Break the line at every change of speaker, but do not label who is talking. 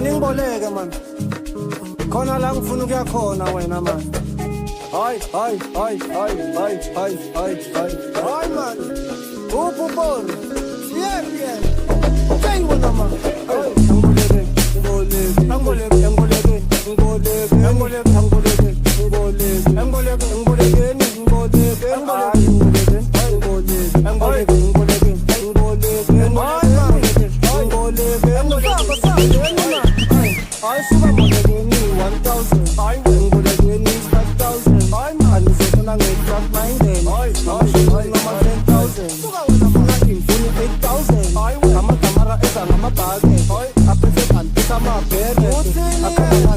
Ngiboleke man. Khona la ngifuna ukuya khona wena man. Hayi man. Upupon. Yeah. Thank you man. I'm